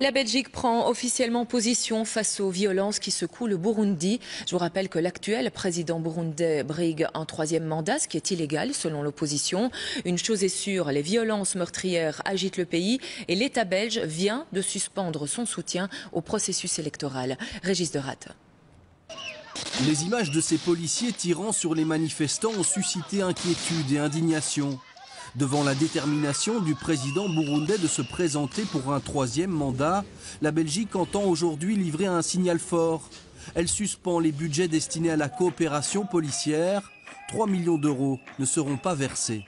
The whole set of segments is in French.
La Belgique prend officiellement position face aux violences qui secouent le Burundi. Je vous rappelle que l'actuel président burundais brigue un troisième mandat, ce qui est illégal selon l'opposition. Une chose est sûre, les violences meurtrières agitent le pays et l'État belge vient de suspendre son soutien au processus électoral. Régis Deratte. Les images de ces policiers tirant sur les manifestants ont suscité inquiétude et indignation. Devant la détermination du président burundais de se présenter pour un troisième mandat, la Belgique entend aujourd'hui livrer un signal fort. Elle suspend les budgets destinés à la coopération policière. 3 millions d'euros ne seront pas versés.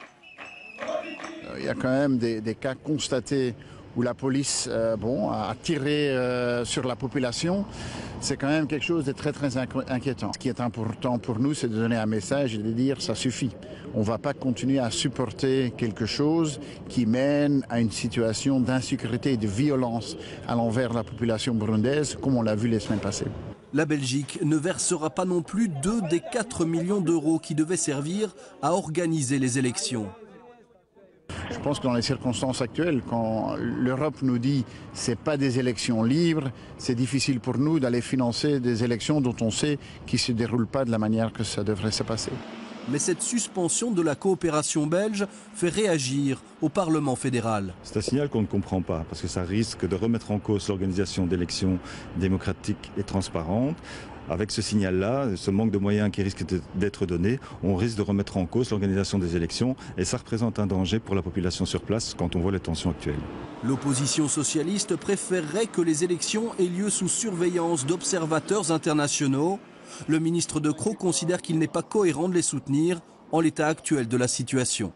Il y a quand même des cas constatés où la police a tiré sur la population. C'est quand même quelque chose de très inquiétant. Ce qui est important pour nous, c'est de donner un message et de dire ça suffit. On ne va pas continuer à supporter quelque chose qui mène à une situation d'insécurité et de violence à l'envers la population burundaise, comme on l'a vu les semaines passées. La Belgique ne versera pas non plus 2 des 4 millions d'euros qui devaient servir à organiser les élections. Je pense que dans les circonstances actuelles, quand l'Europe nous dit que ce n'est pas des élections libres, c'est difficile pour nous d'aller financer des élections dont on sait qu'ils ne se déroulent pas de la manière que ça devrait se passer. Mais cette suspension de la coopération belge fait réagir au Parlement fédéral. C'est un signal qu'on ne comprend pas, parce que ça risque de remettre en cause l'organisation d'élections démocratiques et transparentes. Avec ce signal-là, ce manque de moyens qui risque d'être donné, on risque de remettre en cause l'organisation des élections et ça représente un danger pour la population sur place quand on voit les tensions actuelles. L'opposition socialiste préférerait que les élections aient lieu sous surveillance d'observateurs internationaux. Le ministre De Croo considère qu'il n'est pas cohérent de les soutenir en l'état actuel de la situation.